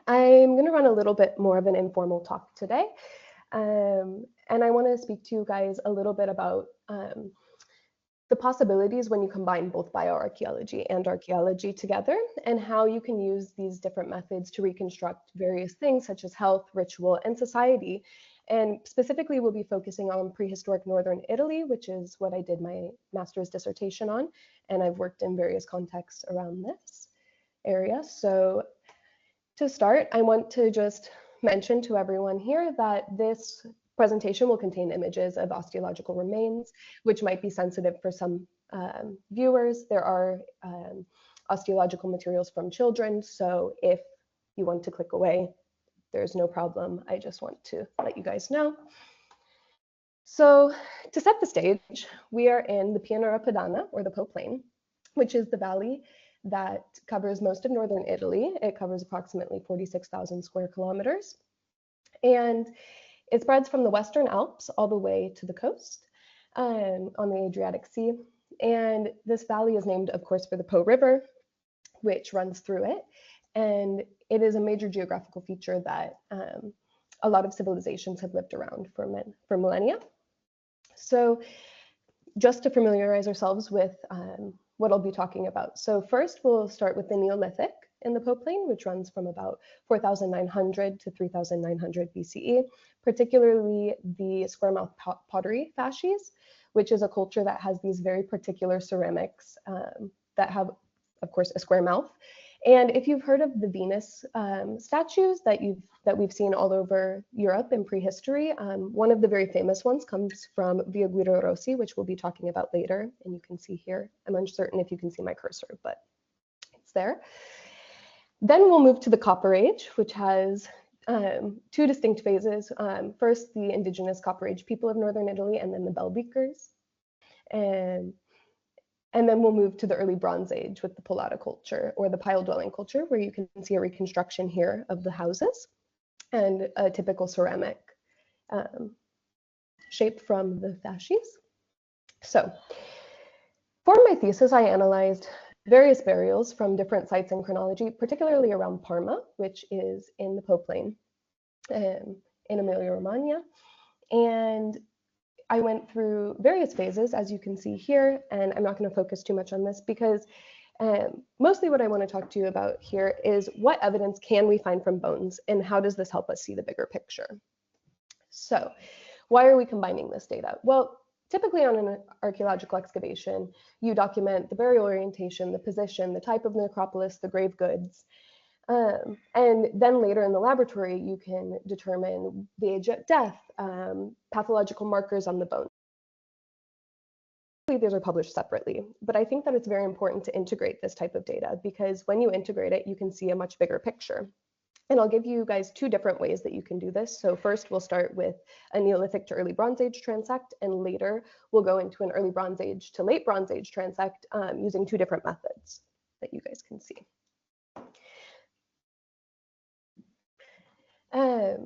I'm going to run a little bit more of an informal talk today. And I want to speak to you guys a little bit about the possibilities when you combine both bioarchaeology and archaeology together, and how you can use these different methods to reconstruct various things such as health, ritual, and society. And specifically, we'll be focusing on prehistoric northern Italy, which is what I did my master's dissertation on, and I've worked in various contexts around this area. So to start, I want to just mention to everyone here that this presentation will contain images of osteological remains, which might be sensitive for some viewers. There are osteological materials from children, so if you want to click away, there's no problem. I just want to let you guys know. So to set the stage, we are in the Pianura Padana, or the Po Plain, which is the valley that covers most of northern Italy. It covers approximately 46,000 square kilometers. And it spreads from the Western Alps all the way to the coast on the Adriatic Sea. And this valley is named, of course, for the Po River, which runs through it. And it is a major geographical feature that a lot of civilizations have lived around for millennia. So just to familiarize ourselves with what I'll be talking about. So first, we'll start with the Neolithic in the Po Plain, which runs from about 4,900 to 3,900 BCE, particularly the square mouth pottery fasces, which is a culture that has these very particular ceramics that have, of course, a square mouth. And if you've heard of the Venus statues that we've seen all over Europe in prehistory, one of the very famous ones comes from Via Guido Rossi, which we'll be talking about later, and you can see here. I'm uncertain if you can see my cursor, but it's there. Then we'll move to the Copper Age, which has two distinct phases. First, the indigenous Copper Age people of northern Italy, and then the Bell Beakers. And then we'll move to the early Bronze Age with the Polata culture, or the pile dwelling culture, where you can see a reconstruction here of the houses and a typical ceramic shape from the fasces. So for my thesis, I analyzed various burials from different sites in chronology, particularly around Parma, which is in the Po Plain in Emilia-Romagna. And I went through various phases, as you can see here, and I'm not going to focus too much on this because mostly what I want to talk to you about here is what evidence can we find from bones, and how does this help us see the bigger picture? So why are we combining this data? Well, typically on an archaeological excavation, you document the burial orientation, the position, the type of necropolis, the grave goods. And then later in the laboratory, you can determine the age at death, pathological markers on the bone. These are published separately, but I think that it's very important to integrate this type of data, because when you integrate it, you can see a much bigger picture. And I'll give you guys two different ways that you can do this. So first, we'll start with a Neolithic to early Bronze Age transect, and later we'll go into an early Bronze Age to late Bronze Age transect using two different methods that you guys can see.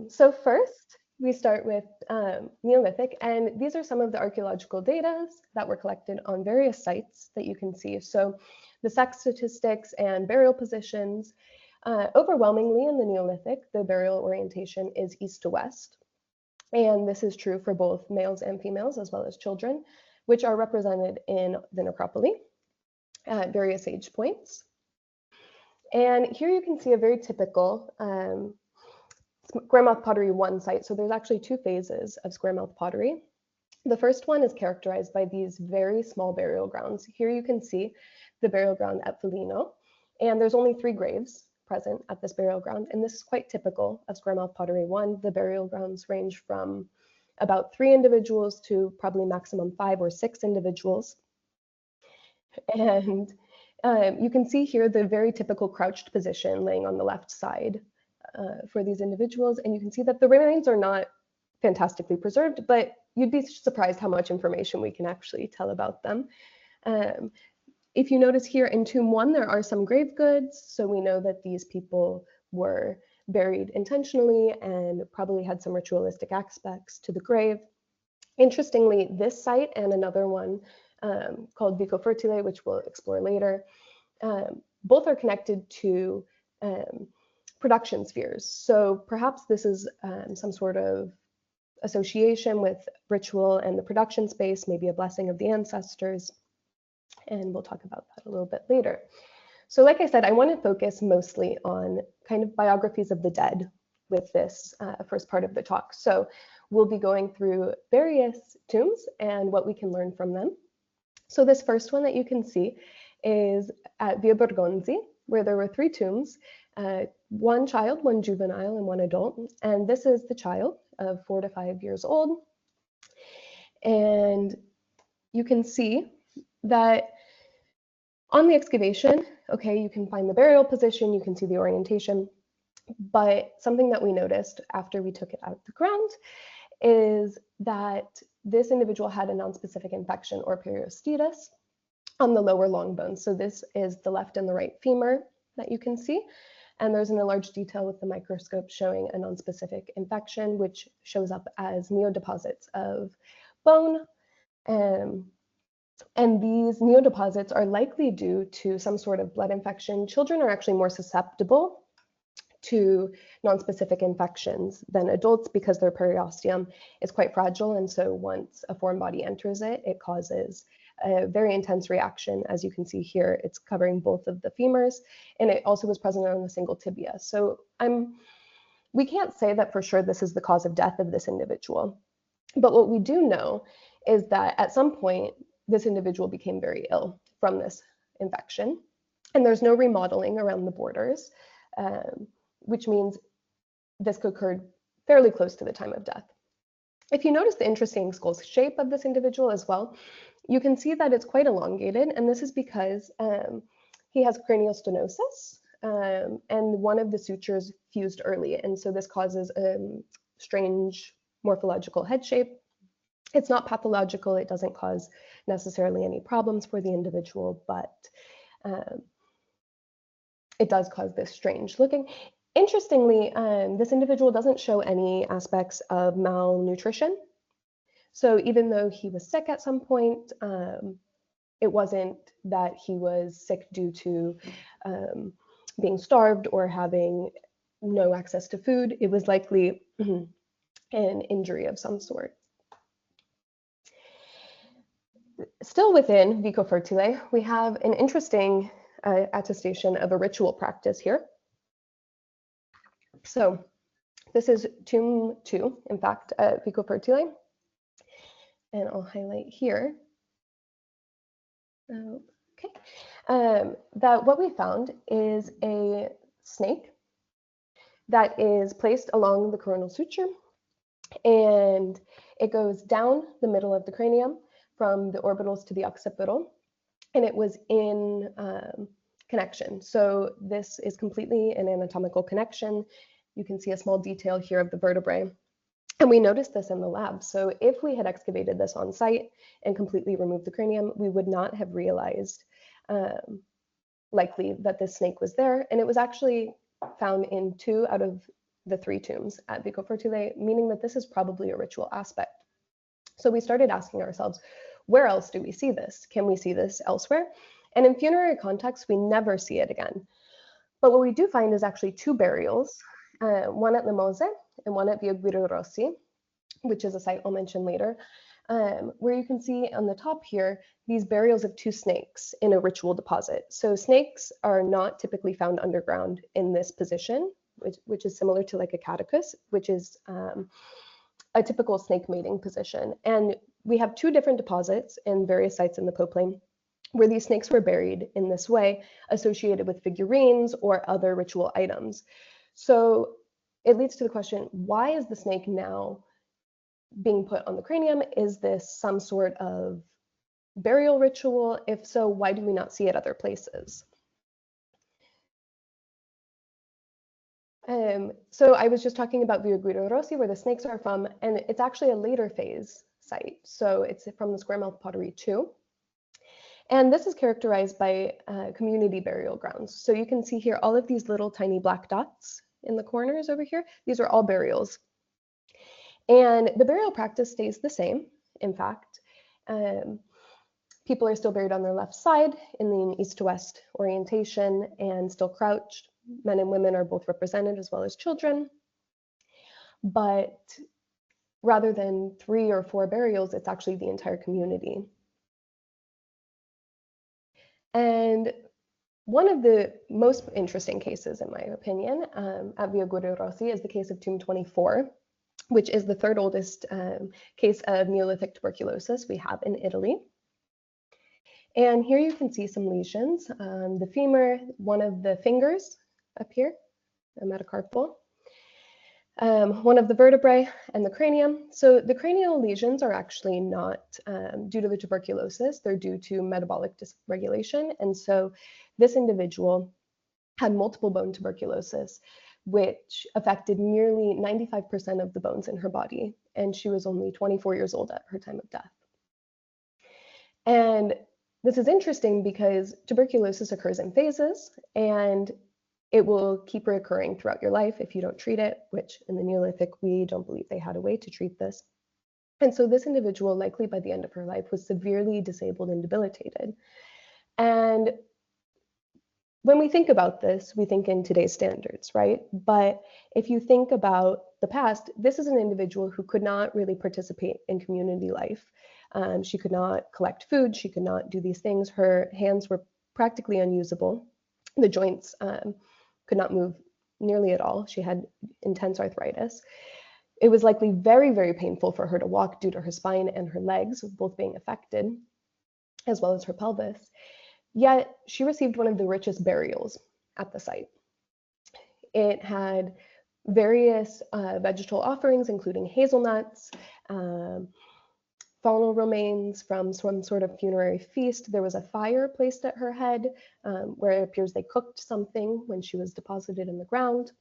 So first, we start with Neolithic, and these are some of the archaeological data that were collected on various sites that you can see. So the sex statistics and burial positions, overwhelmingly in the Neolithic, the burial orientation is east to west. And this is true for both males and females, as well as children, which are represented in the necropoli at various age points. And here you can see a very typical square mouth pottery 1 site. So there's actually two phases of square mouth pottery. The first one is characterized by these very small burial grounds. Here you can see the burial ground at Foligno, and there's only 3 graves present at this burial ground, and this is quite typical of square mouth pottery 1. The burial grounds range from about 3 individuals to probably maximum 5 or 6 individuals. And you can see here the very typical crouched position laying on the left side for these individuals, and you can see that the remains are not fantastically preserved, but you'd be surprised how much information we can actually tell about them. If you notice here in Tomb 1, there are some grave goods, so we know that these people were buried intentionally and probably had some ritualistic aspects to the grave. Interestingly, this site and another one called Vico Fertile, which we'll explore later, both are connected to production spheres. So perhaps this is some sort of association with ritual and the production space, maybe a blessing of the ancestors. And we'll talk about that a little bit later. So like I said, I want to focus mostly on kind of biographies of the dead with this first part of the talk. So we'll be going through various tombs and what we can learn from them. So this first one that you can see is at Via Borgonzi, where there were 3 tombs, 1 child, 1 juvenile, and 1 adult. And this is the child of 4 to 5 years old. And you can see that on the excavation, okay, you can find the burial position, you can see the orientation, but something that we noticed after we took it out of the ground is that this individual had a nonspecific infection or periostitis on the lower long bones. So this is the left and the right femur that you can see. And there's an enlarged detail with the microscope showing a nonspecific infection, which shows up as neodeposits of bone. And these neodeposits are likely due to some sort of blood infection. Children are actually more susceptible to nonspecific infections than adults because their periosteum is quite fragile. And so once a foreign body enters it, it causes a very intense reaction. As you can see here, it's covering both of the femurs, and it also was present on the single tibia. So we can't say that for sure this is the cause of death of this individual. But what we do know is that at some point, this individual became very ill from this infection. And there's no remodeling around the borders, which means this occurred fairly close to the time of death. If you notice the interesting skull shape of this individual as well, you can see that it's quite elongated, and this is because he has cranial stenosis, and one of the sutures fused early, and so this causes a strange morphological head shape. It's not pathological, it doesn't cause necessarily any problems for the individual, but it does cause this strange looking. Interestingly, this individual doesn't show any aspects of malnutrition. So even though he was sick at some point, it wasn't that he was sick due to being starved or having no access to food. It was likely an injury of some sort. Still within Vico Fertile, we have an interesting attestation of a ritual practice here. So this is tomb 2, in fact, at Vico Fertile. And I'll highlight here. Okay, that what we found is a snake that is placed along the coronal suture, and it goes down the middle of the cranium from the orbitals to the occipital, and it was in connection. So this is completely an anatomical connection. You can see a small detail here of the vertebrae. And we noticed this in the lab. So if we had excavated this on site and completely removed the cranium, we would not have realized likely that this snake was there. And it was actually found in 2 out of the 3 tombs at Vico Fertile, meaning that this is probably a ritual aspect. So we started asking ourselves, where else do we see this? Can we see this elsewhere? And in funerary contexts, we never see it again. But what we do find is actually 2 burials, one at Le Mose and one at Via Guido Rossi, which is a site I'll mention later, where you can see on the top here, these burials of 2 snakes in a ritual deposit. So snakes are not typically found underground in this position, which is similar to like a caducus, which is a typical snake mating position. And we have 2 different deposits in various sites in the Po Plain where these snakes were buried in this way, associated with figurines or other ritual items. So it leads to the question, why is the snake now being put on the cranium? Is this some sort of burial ritual? If so, why do we not see it other places? So I was just talking about Via Guido Rossi, where the snakes are from, and it's actually a later phase site. So it's from the Square Mouth Pottery 2. And this is characterized by community burial grounds. So you can see here all of these little tiny black dots in the corners over here. These are all burials. And the burial practice stays the same, in fact. People are still buried on their left side in the east to west orientation and still crouched. men and women are both represented as well as children. But rather than 3 or 4 burials, it's actually the entire community. And one of the most interesting cases, in my opinion, at Via Guido Rossi is the case of Tomb 24, which is the third oldest case of Neolithic tuberculosis we have in Italy. And here you can see some lesions. The femur, one of the fingers up here, the metacarpal, one of the vertebrae, and the cranium. So the cranial lesions are actually not due to the tuberculosis, they're due to metabolic dysregulation. And so this individual had multiple bone tuberculosis, which affected nearly 95% of the bones in her body. And she was only 24 years old at her time of death. And this is interesting because tuberculosis occurs in phases, and it will keep recurring throughout your life if you don't treat it, which in the Neolithic, we don't believe they had a way to treat this. And so this individual, likely by the end of her life, was severely disabled and debilitated. And when we think about this, we think in today's standards, right? But if you think about the past, this is an individual who could not really participate in community life. She could not collect food. She could not do these things. Her hands were practically unusable. The joints could not move nearly at all. She had intense arthritis. It was likely very, very painful for her to walk due to her spine and her legs both being affected, as well as her pelvis. Yet she received one of the richest burials at the site. It had various vegetal offerings, including hazelnuts, faunal remains from some sort of funerary feast. There was a fire placed at her head where it appears they cooked something when she was deposited in the ground.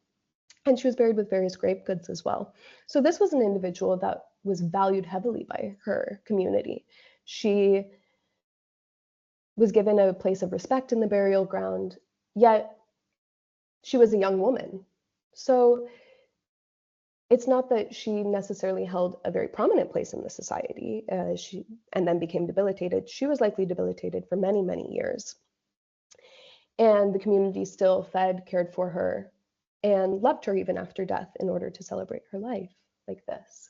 And she was buried with various grave goods as well. So this was an individual that was valued heavily by her community. She was given a place of respect in the burial ground, yet she was a young woman. So it's not that she necessarily held a very prominent place in the society and then became debilitated. She was likely debilitated for many, many years. And the community still fed, cared for her, and loved her even after death in order to celebrate her life like this.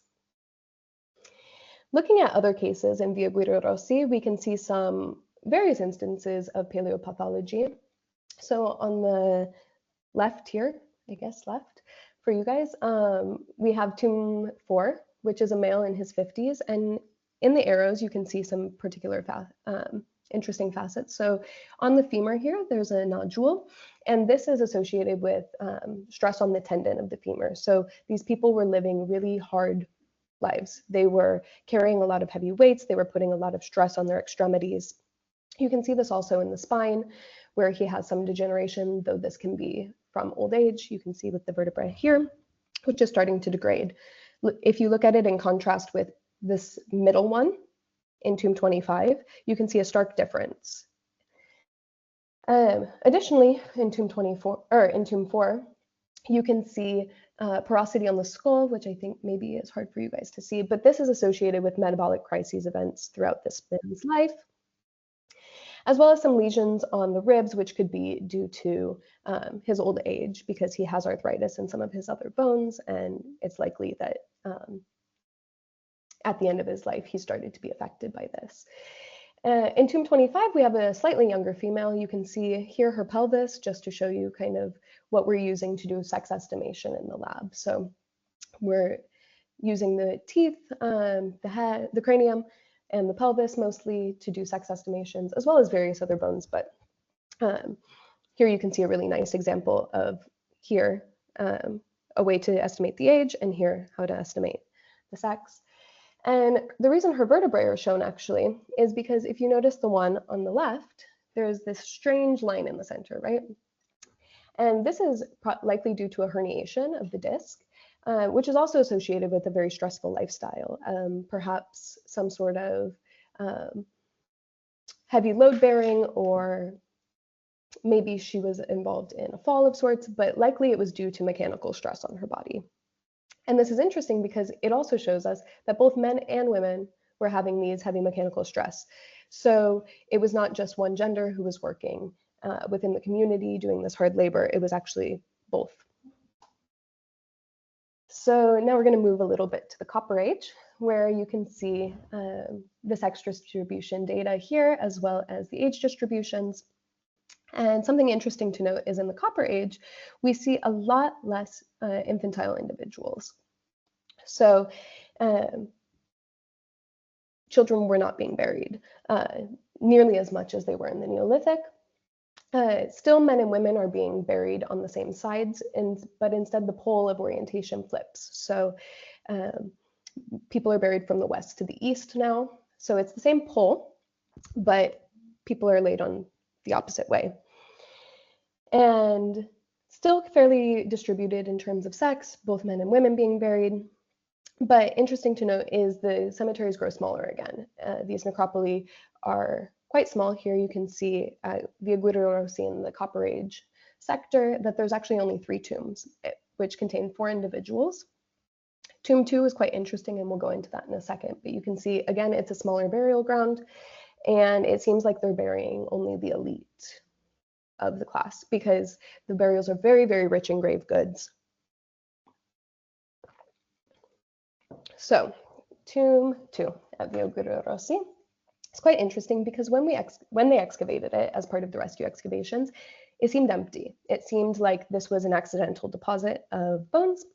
Looking at other cases in Via Guido Rossi, we can see some various instances of paleopathology. So on the left here, I guess left, for you guys, we have Tomb 4, which is a male in his 50s. And in the arrows, you can see some particular interesting facets. So on the femur here, there's a nodule, and this is associated with stress on the tendon of the femur. So these people were living really hard lives. They were carrying a lot of heavy weights. They were putting a lot of stress on their extremities. You can see this also in the spine, where he has some degeneration, though this can be from old age. You can see with the vertebrae here, which is starting to degrade. If you look at it in contrast with this middle one in Tomb 25, you can see a stark difference. Additionally, in Tomb 4, you can see porosity on the skull, which I think maybe is hard for you guys to see, but this is associated with metabolic crises events throughout this man's life, as well as some lesions on the ribs, which could be due to his old age because he has arthritis in some of his other bones, and it's likely that at the end of his life, he started to be affected by this. In Tomb 25, we have a slightly younger female. You can see here her pelvis, just to show you kind of what we're using to do sex estimation in the lab. So we're using the teeth, the head, the cranium, and the pelvis mostly to do sex estimations, as well as various other bones. But here you can see a really nice example of here, a way to estimate the age, and here how to estimate the sex. And the reason her vertebrae are shown actually is because if you notice the one on the left, there's this strange line in the center, right? And this is likely due to a herniation of the disc, which is also associated with a very stressful lifestyle, perhaps some sort of heavy load bearing, or maybe she was involved in a fall of sorts, but likely it was due to mechanical stress on her body. And this is interesting because it also shows us that both men and women were having these heavy mechanical stress. So it was not just one gender who was working within the community doing this hard labor. It was actually both. So now we're going to move a little bit to the Copper Age, where you can see the sex distribution data here, as well as the age distributions. And something interesting to note is in the Copper Age, we see a lot less infantile individuals. So children were not being buried nearly as much as they were in the Neolithic. Still, men and women are being buried on the same sides, but instead the pole of orientation flips. So people are buried from the west to the east now. So it's the same pole, but people are laid on the opposite way. And still fairly distributed in terms of sex, both men and women being buried. But interesting to note is the cemeteries grow smaller again. These necropoli are quite small. Here you can see at Via Guido Rossi in the Copper Age sector that there's actually only 3 tombs, which contain 4 individuals. Tomb 2 is quite interesting, and we'll go into that in a second. But you can see, again, it's a smaller burial ground, and it seems like they're burying only the elite of the class because the burials are very, very rich in grave goods. So, Tomb 2 at Via Guido Rossi. It's quite interesting because when they excavated it as part of the rescue excavations, it seemed empty. It seemed like this was an accidental deposit of bones.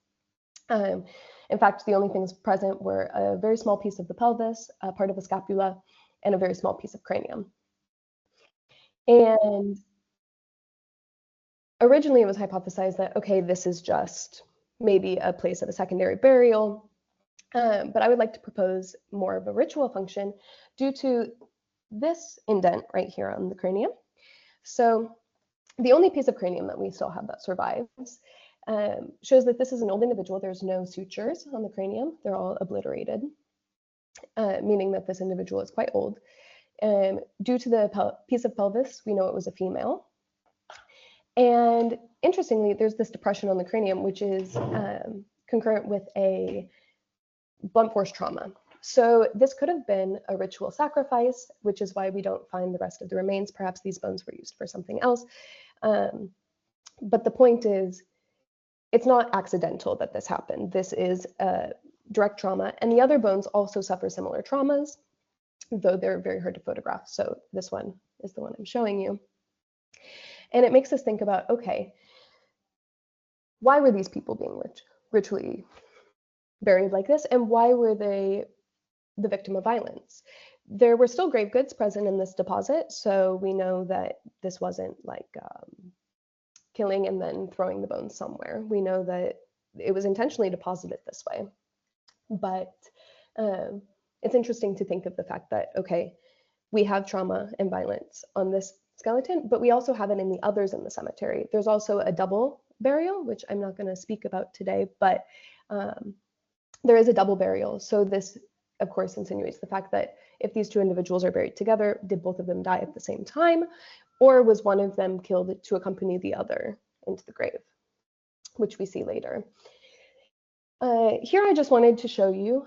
In fact, the only things present were a very small piece of the pelvis, a part of a scapula, and a very small piece of cranium. And originally it was hypothesized that, okay, this is just maybe a place of a secondary burial. But I would like to propose more of a ritual function due to this indent right here on the cranium. So the only piece of cranium that we still have that survives shows that this is an old individual. There's no sutures on the cranium. They're all obliterated, meaning that this individual is quite old. Due to the piece of pelvis, we know it was a female. And interestingly, there's this depression on the cranium, which is concurrent with a blunt force trauma. So this could have been a ritual sacrifice, which is why we don't find the rest of the remains. Perhaps these bones were used for something else. But the point is, it's not accidental that this happened. This is a direct trauma. And the other bones also suffer similar traumas, though they're very hard to photograph. So this one is the one I'm showing you. And it makes us think about, okay, why were these people being ritually buried like this? And why were they the victim of violence? There were still grave goods present in this deposit. So we know that this wasn't like killing and then throwing the bones somewhere. We know that it was intentionally deposited this way. But it's interesting to think of the fact that, okay, we have trauma and violence on this skeleton, but we also have it in the others in the cemetery. There's also a double burial, which I'm not going to speak about today, but there is a double burial. So this, of course, insinuates the fact that if these 2 individuals are buried together, did both of them die at the same time? Or was one of them killed to accompany the other into the grave, which we see later. Here I just wanted to show you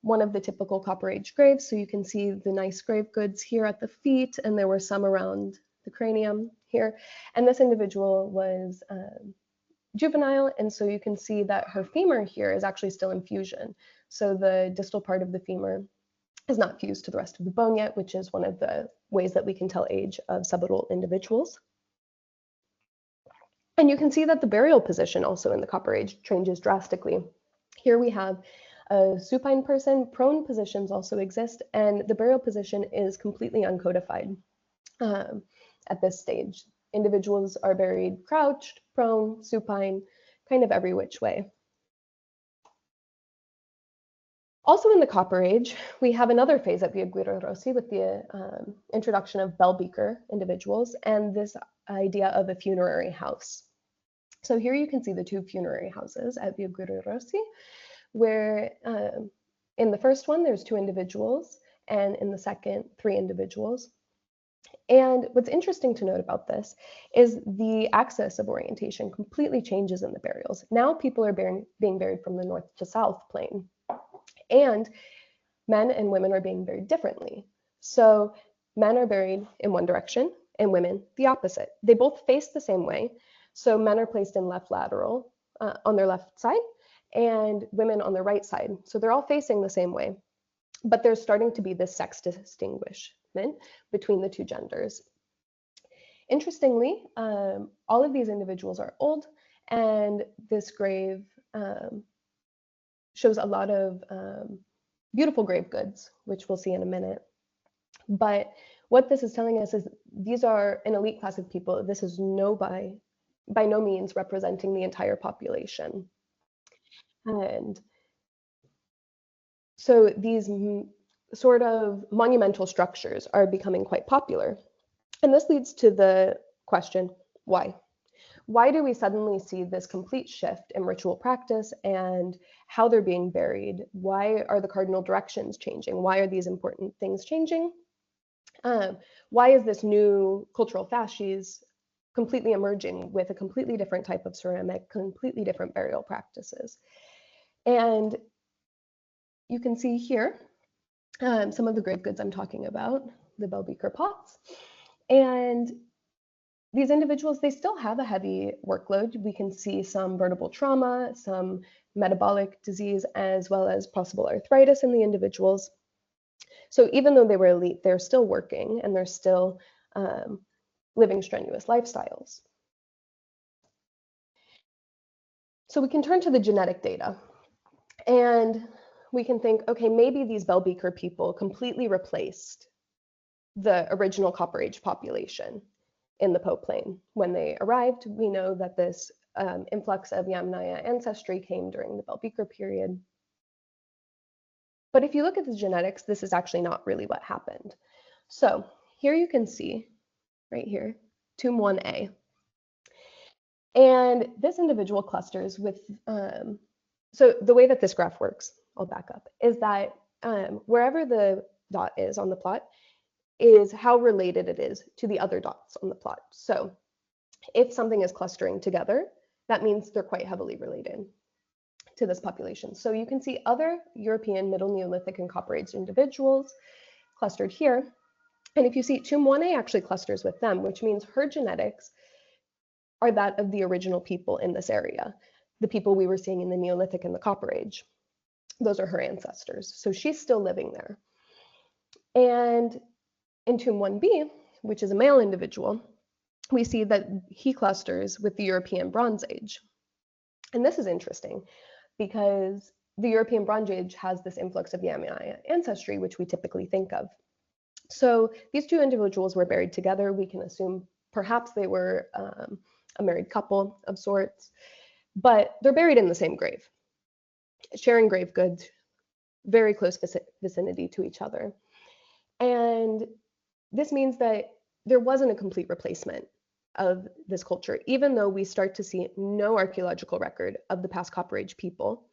one of the typical Copper Age graves. So you can see the nice grave goods here at the feet, and there were some around the cranium here. And this individual was juvenile, and so you can see that her femur here is actually still in fusion. So the distal part of the femur is not fused to the rest of the bone yet, which is one of the ways that we can tell age of subadult individuals. And you can see that the burial position also in the Copper Age changes drastically. Here we have a supine person. Prone positions also exist, and the burial position is completely uncodified at this stage. Individuals are buried crouched, prone, supine, kind of every which way. Also in the Copper Age, we have another phase at Via Guido Rossi with the introduction of bell beaker individuals and this idea of a funerary house. So here you can see the 2 funerary houses at Via Guido Rossi, where in the first one, there's 2 individuals, and in the second, 3 individuals. And what's interesting to note about this is the axis of orientation completely changes in the burials. Now people are being buried from the north to south plane. And men and women are being buried differently. So men are buried in one direction and women the opposite. They both face the same way. So men are placed in left lateral on their left side and women on their right side. So they're all facing the same way, but there's starting to be this sex distinguishment between the two genders. Interestingly, all of these individuals are old, and this grave shows a lot of beautiful grave goods, which we'll see in a minute. But what this is telling us is these are an elite class of people. This is by no means representing the entire population. And so these sort of monumental structures are becoming quite popular. And this leads to the question, why? Why do we suddenly see this complete shift in ritual practice and how they're being buried? Why are the cardinal directions changing? Why are these important things changing? Why is this new cultural fasces completely emerging with a completely different type of ceramic, completely different burial practices? And you can see here some of the grave goods I'm talking about, the bell beaker pots. And these individuals, they still have a heavy workload. We can see some vertebral trauma, some metabolic disease, as well as possible arthritis in the individuals. So even though they were elite, they're still working and they're still living strenuous lifestyles. So we can turn to the genetic data and we can think, okay, maybe these bell beaker people completely replaced the original Copper Age population in the Po Plain. When they arrived, we know that this influx of Yamnaya ancestry came during the bell beaker period. But if you look at the genetics, this is actually not really what happened. So here you can see, right here, tomb 1A. And this individual clusters with, so the way that this graph works, I'll back up, is that wherever the dot is on the plot is how related it is to the other dots on the plot. So if something is clustering together, that means they're quite heavily related to this population. So you can see other European Middle Neolithic and Copper Age individuals clustered here. And if you see tomb 1A actually clusters with them, which means her genetics are that of the original people in this area, the people we were seeing in the Neolithic and the Copper Age. Those are her ancestors. So she's still living there. And in tomb 1B, which is a male individual, we see that he clusters with the European Bronze Age. And this is interesting because the European Bronze Age has this influx of Yamnaya ancestry, which we typically think of. So these two individuals were buried together. We can assume perhaps they were a married couple of sorts, but they're buried in the same grave, sharing grave goods, very close vicinity to each other. And this means that there wasn't a complete replacement of this culture, even though we start to see no archaeological record of the past Copper Age people,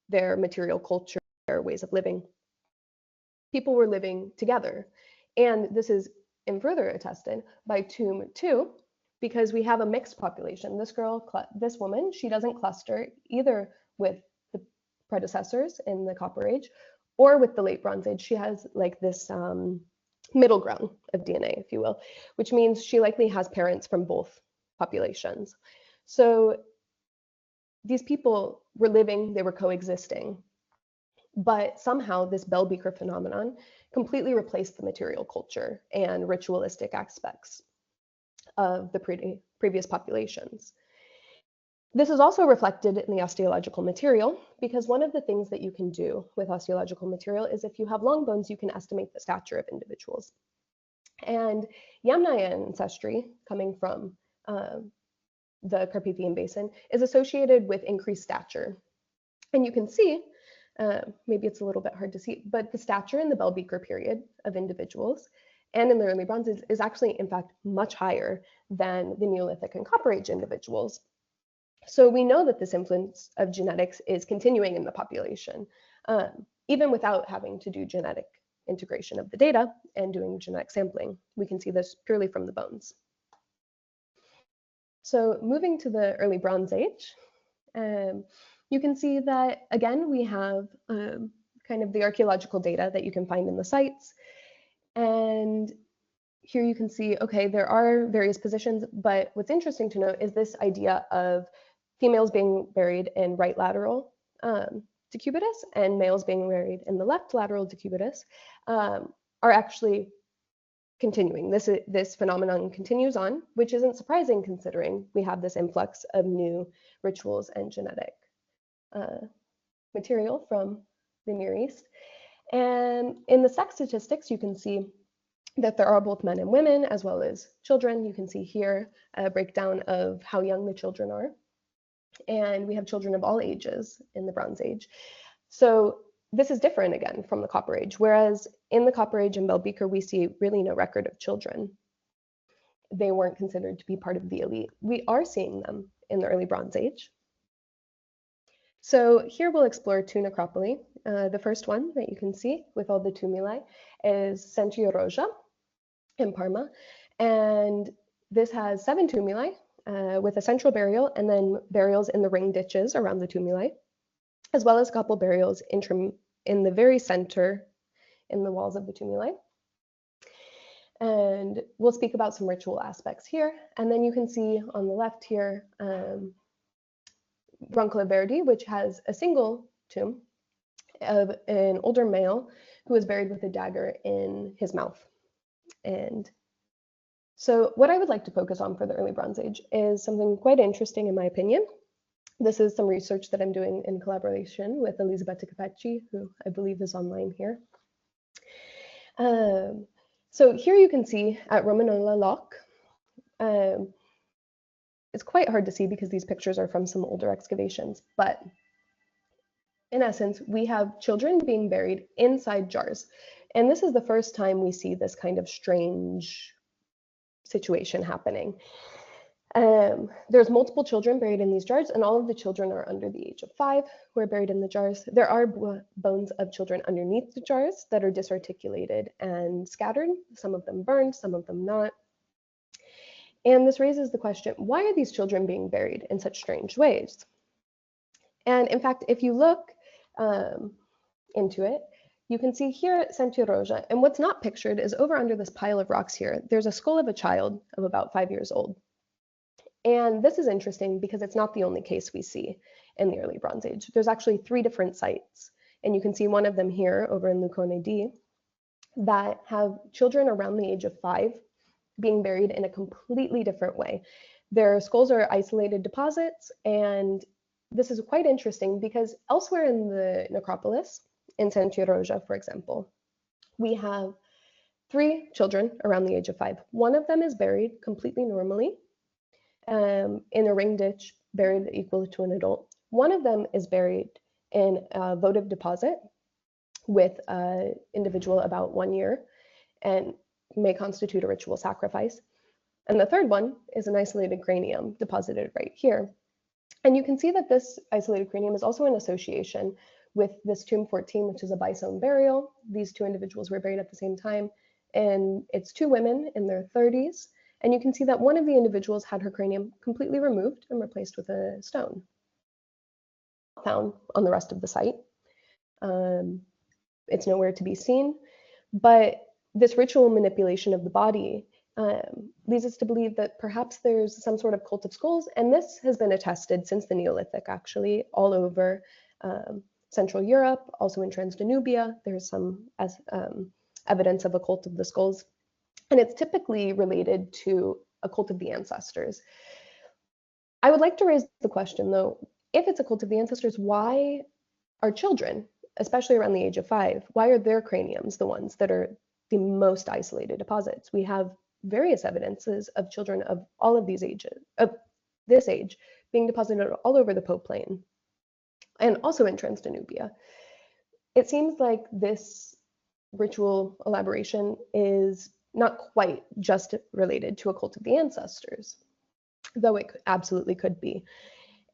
their material culture, their ways of living. People were living together. And this is further attested by tomb 2, because we have a mixed population. This woman, she doesn't cluster either with the predecessors in the Copper Age or with the late Bronze Age. She has like this middle ground of DNA, if you will, which means she likely has parents from both populations. So these people were living, they were coexisting, but somehow this bell beaker phenomenon completely replaced the material culture and ritualistic aspects of the previous populations. This is also reflected in the osteological material, because one of the things that you can do with osteological material is if you have long bones, you can estimate the stature of individuals. And Yamnaya ancestry, coming from the Carpathian Basin, is associated with increased stature. And you can see, maybe it's a little bit hard to see, but the stature in the bell beaker period of individuals and in the early Bronze is actually, in fact, much higher than the Neolithic and Copper Age individuals. So we know that this influence of genetics is continuing in the population, even without having to do genetic integration of the data and doing genetic sampling. We can see this purely from the bones. So moving to the early Bronze Age, you can see that, again, we have kind of the archaeological data that you can find in the sites. And here you can see, okay, there are various positions, but what's interesting to note is this idea of females being buried in right lateral decubitus and males being buried in the left lateral decubitus are actually continuing. This phenomenon continues on, which isn't surprising considering we have this influx of new rituals and genetic material from the Near East. And in the sex statistics, you can see that there are both men and women, as well as children. You can see here a breakdown of how young the children are. And we have children of all ages in the Bronze Age. So this is different again from the Copper Age, whereas in the Copper Age in Belbeker, we see really no record of children. They weren't considered to be part of the elite. We are seeing them in the early Bronze Age. So here we'll explore two necropoli. The first one that you can see with all the tumuli is Centioroja in Parma. And this has 7 tumuli with a central burial and then burials in the ring ditches around the tumuli, as well as a couple burials in the very center in the walls of the tumuli. And we'll speak about some ritual aspects here. And then you can see on the left here, Roncola which has a single tomb of an older male who was buried with a dagger in his mouth. And so what I would like to focus on for the early Bronze Age is something quite interesting in my opinion. This is some research that I'm doing in collaboration with Elisabetta Capecci, who I believe is online here. So here you can see at Romanola Loch, it's quite hard to see because these pictures are from some older excavations, but in essence, we have children being buried inside jars. And this is the first time we see this kind of strange situation happening. There's multiple children buried in these jars, and all of the children are under the age of 5 who are buried in the jars. There are bones of children underneath the jars that are disarticulated and scattered, some of them burned, some of them not. And this raises the question, why are these children being buried in such strange ways? And in fact, if you look into it, you can see here at Centioroja, and what's not pictured is over under this pile of rocks here, there's a skull of a child of about 5 years old. And this is interesting because it's not the only case we see in the early Bronze Age. There's actually 3 different sites, and you can see one of them here over in Lucone D that have children around the age of 5 being buried in a completely different way. Their skulls are isolated deposits, and this is quite interesting because elsewhere in the necropolis, in Centioroja, for example, we have 3 children around the age of 5. One of them is buried completely normally in a ring ditch, buried equal to an adult. One of them is buried in a votive deposit with an individual about 1 year and may constitute a ritual sacrifice. And the third one is an isolated cranium deposited right here. And you can see that this isolated cranium is also in association with this tomb 14, which is a bisome burial. These 2 individuals were buried at the same time, and it's 2 women in their 30s. And you can see that one of the individuals had her cranium completely removed and replaced with a stone. Found on the rest of the site. It's nowhere to be seen, but this ritual manipulation of the body leads us to believe that perhaps there's some sort of cult of skulls, and this has been attested since the Neolithic, actually, all over Central Europe, also in Transdanubia. There's some evidence of a cult of the skulls, and it's typically related to a cult of the ancestors. I would like to raise the question, though, if it's a cult of the ancestors, why are children, especially around the age of 5, why are their craniums the ones that are the most isolated deposits? We have various evidences of children of all of these ages, of this age, being deposited all over the Po Plain and also in Transdanubia. It seems like this ritual elaboration is not quite just related to a cult of the ancestors, though it absolutely could be.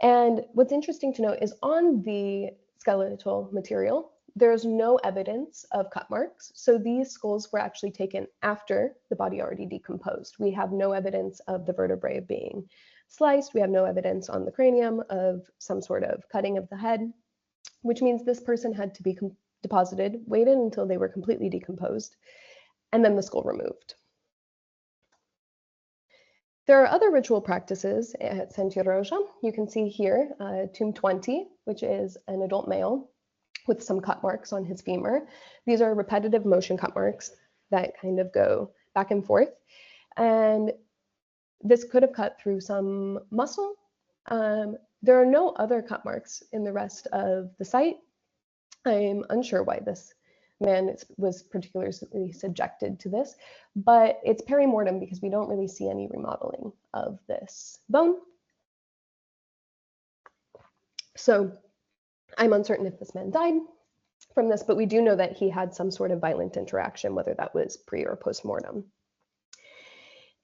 And what's interesting to note is on the skeletal material, there's no evidence of cut marks. So these skulls were actually taken after the body already decomposed. We have no evidence of the vertebrae being sliced. We have no evidence on the cranium of some sort of cutting of the head, which means this person had to be deposited, waited until they were completely decomposed, and then the skull removed. There are other ritual practices at Santiaroja. You can see here tomb 20, which is an adult male with some cut marks on his femur. These are repetitive motion cut marks that kind of go back and forth. And this could have cut through some muscle. There are no other cut marks in the rest of the site. I'm unsure why this man was particularly subjected to this, but it's perimortem because we don't really see any remodeling of this bone. So I'm uncertain if this man died from this, but we do know that he had some sort of violent interaction, whether that was pre or post-mortem.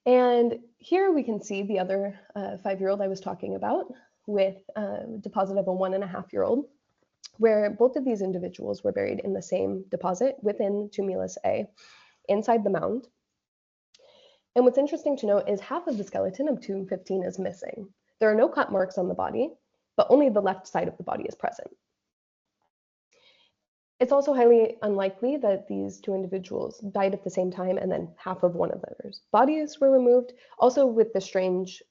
And here we can see the other 5-year-old I was talking about with a deposit of a 1.5-year-old, where both of these individuals were buried in the same deposit within Tumulus A, inside the mound. And what's interesting to note is half of the skeleton of tomb 15 is missing. There are no cut marks on the body, but only the left side of the body is present. It's also highly unlikely that these two individuals died at the same time and then half of one of their bodies were removed, also with the strange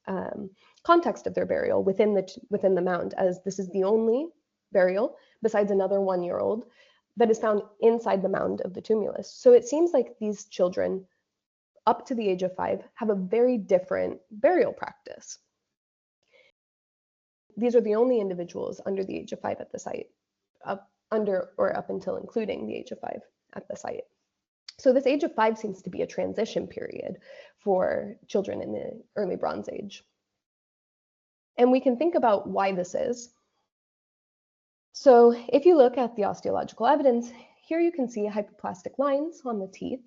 context of their burial within the mound, as this is the only burial, besides another 1-year-old, that is found inside the mound of the tumulus. So it seems like these children, up to the age of 5, have a very different burial practice. These are the only individuals under the age of 5 at the site, up until including the age of 5 at the site. So this age of 5 seems to be a transition period for children in the early Bronze Age. And we can think about why this is. So if you look at the osteological evidence, here you can see hypoplastic lines on the teeth.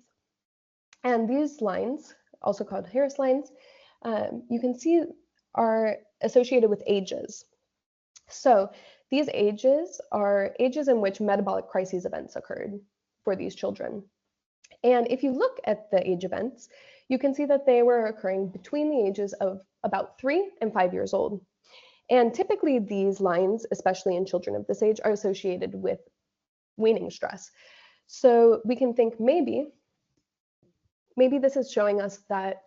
And these lines, also called Harris lines, you can see are associated with ages. So these ages are ages in which metabolic crises events occurred for these children. And if you look at the age events, you can see that they were occurring between the ages of about 3 and 5 years old. And typically these lines, especially in children of this age, are associated with weaning stress. So we can think maybe this is showing us that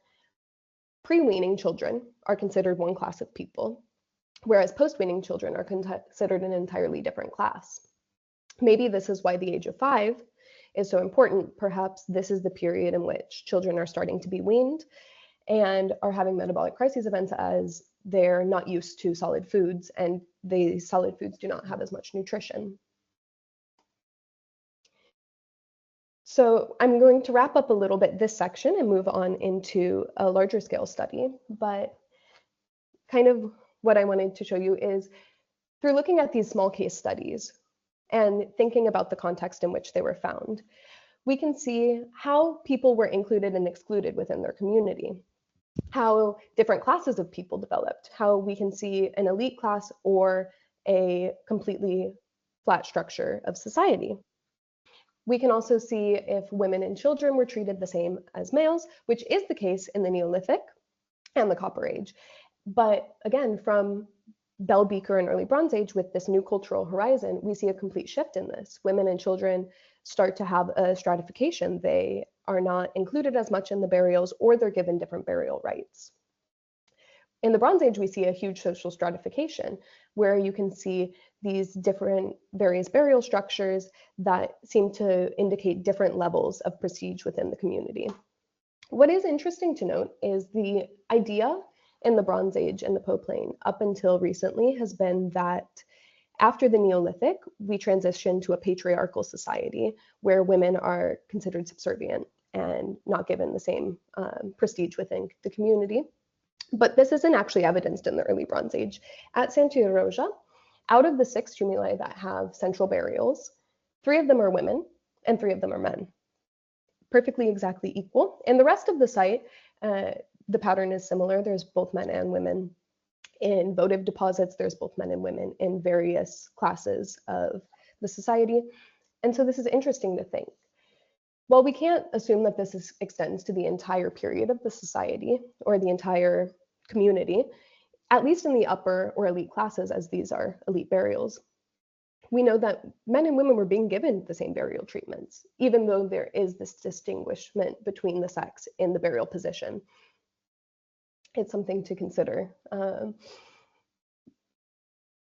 pre-weaning children are considered one class of people, whereas post-weaning children are considered an entirely different class. Maybe this is why the age of 5 is so important. Perhaps this is the period in which children are starting to be weaned and are having metabolic crises events as they're not used to solid foods, and the solid foods do not have as much nutrition. So I'm going to wrap up a little bit this section and move on into a larger scale study, but kind of what I wanted to show you is through looking at these small case studies and thinking about the context in which they were found, we can see how people were included and excluded within their community, how different classes of people developed, how we can see an elite class or a completely flat structure of society. We can also see if women and children were treated the same as males, which is the case in the Neolithic and the Copper Age. But again, from Bell Beaker and early Bronze Age with this new cultural horizon, we see a complete shift in this. Women and children start to have a stratification. They are not included as much in the burials, or they're given different burial rites. In the Bronze Age, we see a huge social stratification where you can see these different various burial structures that seem to indicate different levels of prestige within the community. What is interesting to note is the idea in the Bronze Age and the Poplane up until recently has been that after the Neolithic, we transition to a patriarchal society where women are considered subservient and not given the same prestige within the community. But this isn't actually evidenced in the early Bronze Age. At Santiaroja, out of the 6 tumuli that have central burials, 3 of them are women and 3 of them are men. Perfectly exactly equal. In the rest of the site, the pattern is similar. There's both men and women. In votive deposits, there's both men and women in various classes of the society. And so this is interesting to think. While we can't assume that this extends to the entire period of the society or the entire community, at least in the upper or elite classes, as these are elite burials, we know that men and women were being given the same burial treatments, even though there is this distinguishment between the sex in the burial position. it's something to consider.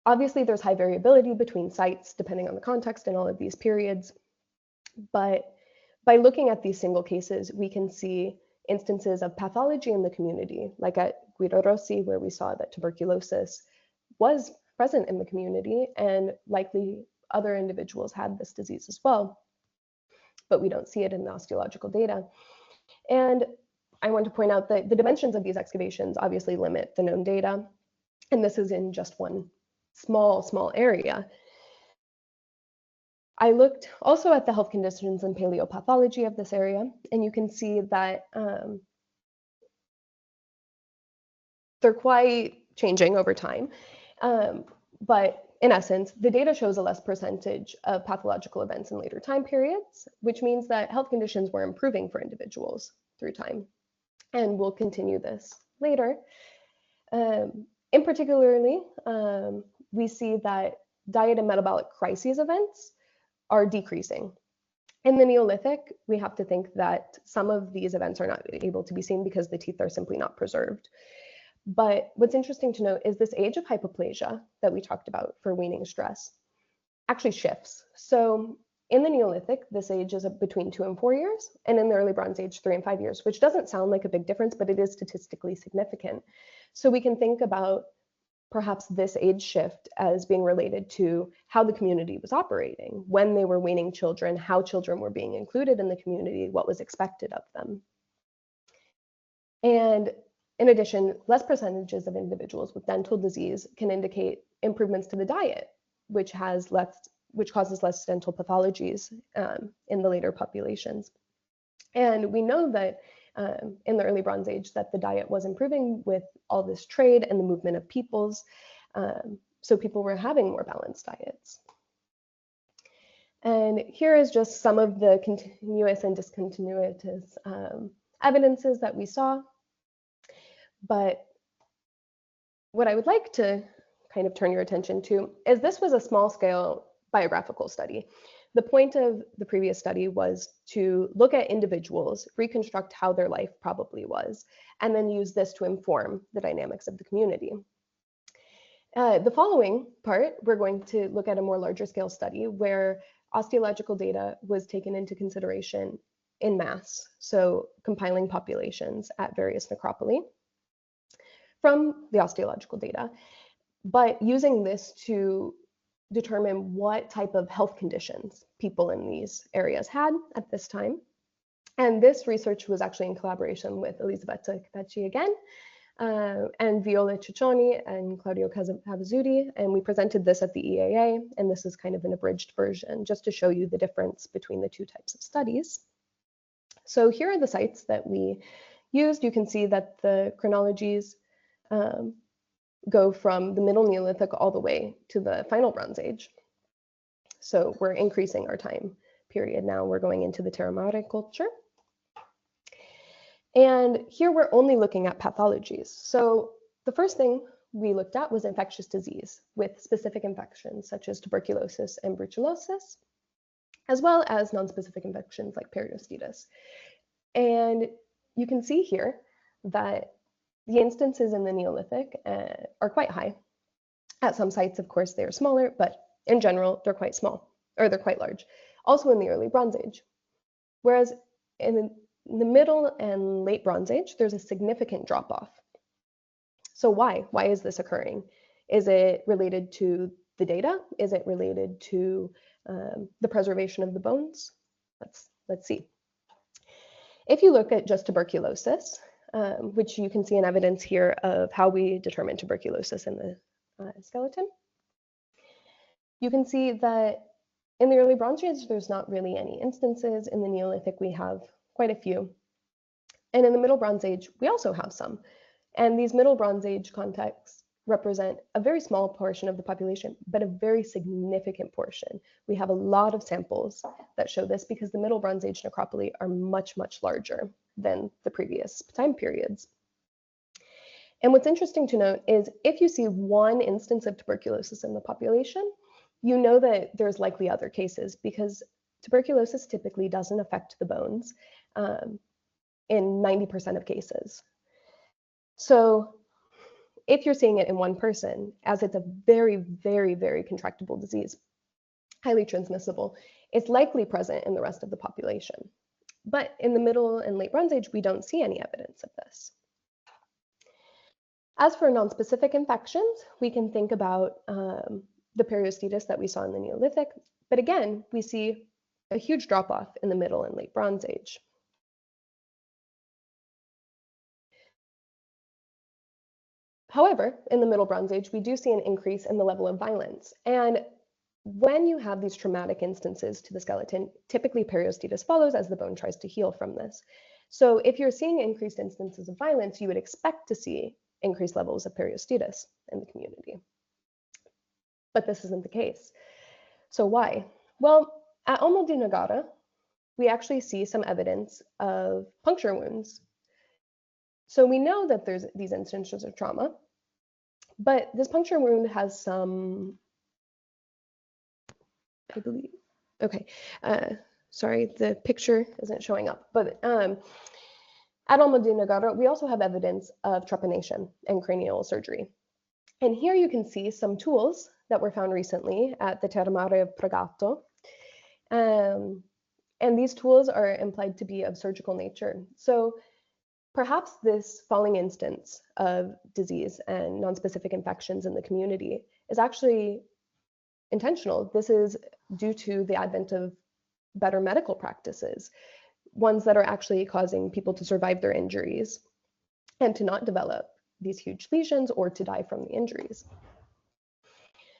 Obviously, there's high variability between sites depending on the context and all of these periods, but by looking at these single cases, we can see instances of pathology in the community, like at Guido Rossi, where we saw that tuberculosis was present in the community and likely other individuals had this disease as well, but we don't see it in the osteological data. And I want to point out that the dimensions of these excavations obviously limit the known data, and this is in just one small area. I looked also at the health conditions and paleopathology of this area, and you can see that they're quite changing over time. But in essence, the data shows a less percentage of pathological events in later time periods, which means that health conditions were improving for individuals through time. And we'll continue this later. In particularly, we see that diet and metabolic crises events are decreasing. In the Neolithic, we have to think that some of these events are not able to be seen because the teeth are simply not preserved. But what's interesting to note is this age of hypoplasia that we talked about for weaning stress actually shifts. So in the Neolithic, this age is between 2 and 4 years, and in the early Bronze Age, 3 and 5 years, which doesn't sound like a big difference, but it is statistically significant. So we can think about perhaps this age shift as being related to how the community was operating, when they were weaning children, how children were being included in the community, what was expected of them. And in addition, less percentages of individuals with dental disease can indicate improvements to the diet, which causes less dental pathologies in the later populations. And we know that in the early Bronze Age that the diet was improving with all this trade and the movement of peoples. So people were having more balanced diets. And here is just some of the continuous and discontinuous evidences that we saw. But what I would like to kind of turn your attention to is this was a small scale biographical study. The point of the previous study was to look at individuals, reconstruct how their life probably was, and then use this to inform the dynamics of the community. The following part, we're going to look at a more larger scale study where osteological data was taken into consideration in mass, so compiling populations at various necropoli from the osteological data, but using this to determine what type of health conditions people in these areas had at this time. And this research was actually in collaboration with Elisabetta Capecci again, and Viola Ciccioni and Claudio Cavazzuti, and we presented this at the EAA, and this is kind of an abridged version, just to show you the difference between the two types of studies. So here are the sites that we used. You can see that the chronologies go from the Middle Neolithic all the way to the final Bronze Age. So we're increasing our time period now. We're going into the Terra Mare culture. And here we're only looking at pathologies. So the first thing we looked at was infectious disease with specific infections such as tuberculosis and brucellosis, as well as non-specific infections like periostitis. And you can see here that the instances in the Neolithic are quite high. At some sites, of course, they are smaller, but in general, they're quite small, or they're quite large. Also in the early Bronze Age. Whereas in the middle and late Bronze Age, there's a significant drop-off. So why? Why is this occurring? Is it related to the data? Is it related to the preservation of the bones? Let's see. If you look at just tuberculosis, which you can see in evidence here of how we determine tuberculosis in the skeleton, you can see that in the early Bronze Age, there's not really any instances. In the Neolithic, we have quite a few. And in the Middle Bronze Age, we also have some. And these Middle Bronze Age contexts represent a very small portion of the population, but a very significant portion. We have a lot of samples that show this because the Middle Bronze Age necropoli are much, much larger than the previous time periods. And what's interesting to note is if you see one instance of tuberculosis in the population, you know that there's likely other cases because tuberculosis typically doesn't affect the bones in 90% of cases. So if you're seeing it in one person, as it's a very, very, very contractible disease, highly transmissible, it's likely present in the rest of the population. But in the Middle and Late Bronze Age, we don't see any evidence of this. As for nonspecific infections, we can think about the periostitis that we saw in the Neolithic, but again, we see a huge drop-off in the Middle and Late Bronze Age. However, in the Middle Bronze Age, we do see an increase in the level of violence. And when you have these traumatic instances to the skeleton, typically periostitis follows as the bone tries to heal from this. So if you're seeing increased instances of violence, you would expect to see increased levels of periostitis in the community. But this isn't the case. So why? Well, at Olmo di Nogara, we actually see some evidence of puncture wounds. So we know that there's these instances of trauma, but this puncture wound has some, I believe, okay, sorry, the picture isn't showing up, but at Olmo di Nogara, we also have evidence of trepanation and cranial surgery. And here you can see some tools that were found recently at the Terre Mare of Pregato. And these tools are implied to be of surgical nature. So perhaps this falling instance of disease and nonspecific infections in the community is actually intentional. This is due to the advent of better medical practices, ones that are actually causing people to survive their injuries and to not develop these huge lesions or to die from the injuries.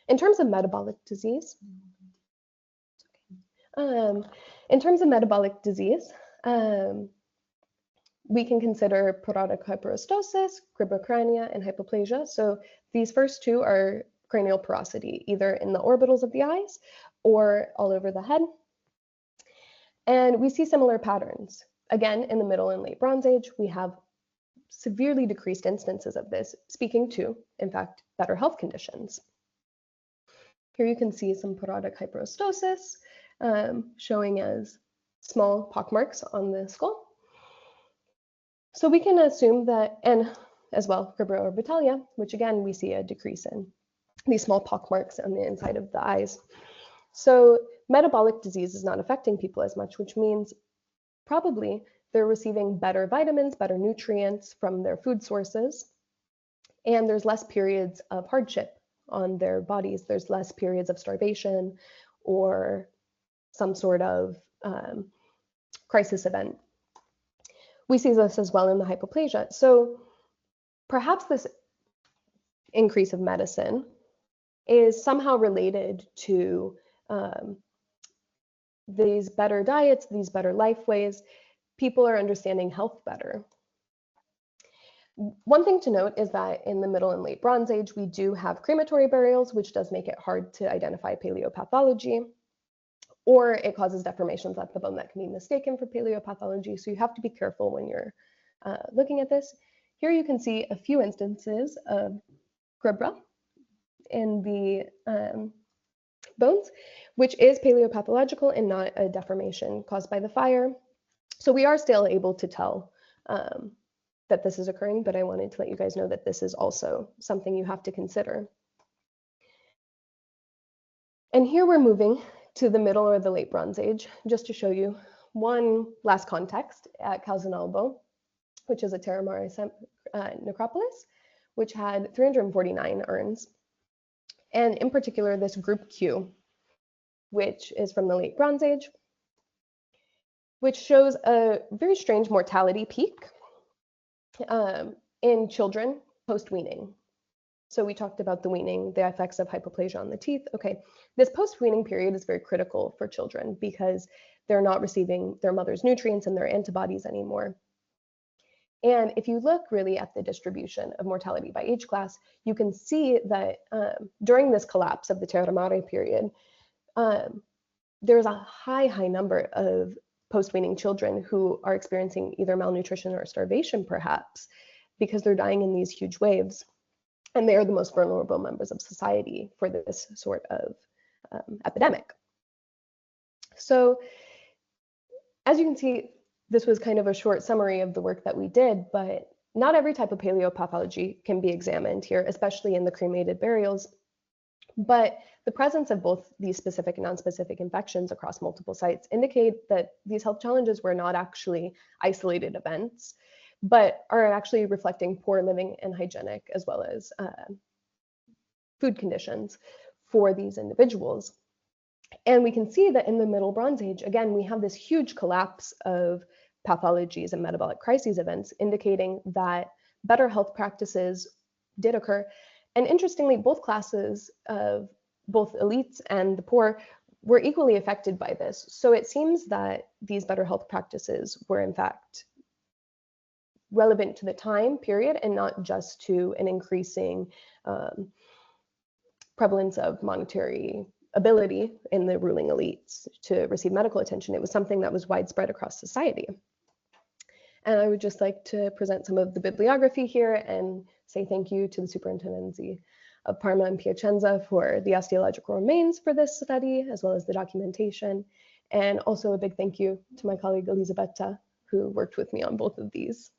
In terms of metabolic disease, we can consider parotid hyperostosis, cribrocrania, and hypoplasia. So these first two are cranial porosity, either in the orbitals of the eyes or all over the head. And we see similar patterns. Again, in the Middle and Late Bronze Age, we have severely decreased instances of this, speaking to, in fact, better health conditions. Here you can see some parotid hyperostosis, showing as small pockmarks on the skull. So we can assume that, and as well, cribro-orbitalia, which again, we see a decrease in these small pockmarks on the inside of the eyes. So metabolic disease is not affecting people as much, which means probably they're receiving better vitamins, better nutrients from their food sources, and there's less periods of hardship on their bodies. There's less periods of starvation or some sort of crisis event. We see this as well in the hypoplasia. So perhaps this increase of medicine is somehow related to these better diets, these better life ways. People are understanding health better. One thing to note is that in the Middle and Late Bronze Age, we do have crematory burials, which does make it hard to identify paleopathology, or it causes deformations at the bone that can be mistaken for paleopathology. So you have to be careful when you're looking at this. Here you can see a few instances of cribra in the bones, which is paleopathological and not a deformation caused by the fire. So we are still able to tell that this is occurring, but I wanted to let you guys know that this is also something you have to consider. And here we're moving to the Middle or the Late Bronze Age, just to show you one last context at Calzonalbo, which is a Terra Mare necropolis, which had 349 urns. And in particular, this group Q, which is from the Late Bronze Age, which shows a very strange mortality peak in children post-weaning. So we talked about the weaning, the effects of hypoplasia on the teeth. Okay, this post-weaning period is very critical for children because they're not receiving their mother's nutrients and their antibodies anymore. And if you look really at the distribution of mortality by age class, you can see that during this collapse of the Terra Mare period, there's a high number of post-weaning children who are experiencing either malnutrition or starvation, perhaps, because they're dying in these huge waves. And they are the most vulnerable members of society for this sort of epidemic. So as you can see, this was kind of a short summary of the work that we did, but not every type of paleopathology can be examined here, especially in the cremated burials, but the presence of both these specific and non-specific infections across multiple sites indicate that these health challenges were not actually isolated events, but are actually reflecting poor living and hygienic as well as food conditions for these individuals. And we can see that in the Middle Bronze Age, again, we have this huge collapse of pathologies and metabolic crises events, indicating that better health practices did occur. And interestingly, both classes of both elites and the poor were equally affected by this. So it seems that these better health practices were in fact relevant to the time period and not just to an increasing prevalence of monetary ability in the ruling elites to receive medical attention. It was something that was widespread across society. And I would just like to present some of the bibliography here and say thank you to the Superintendency of Parma and Piacenza for the osteological remains for this study, as well as the documentation. And also a big thank you to my colleague Elisabetta, who worked with me on both of these.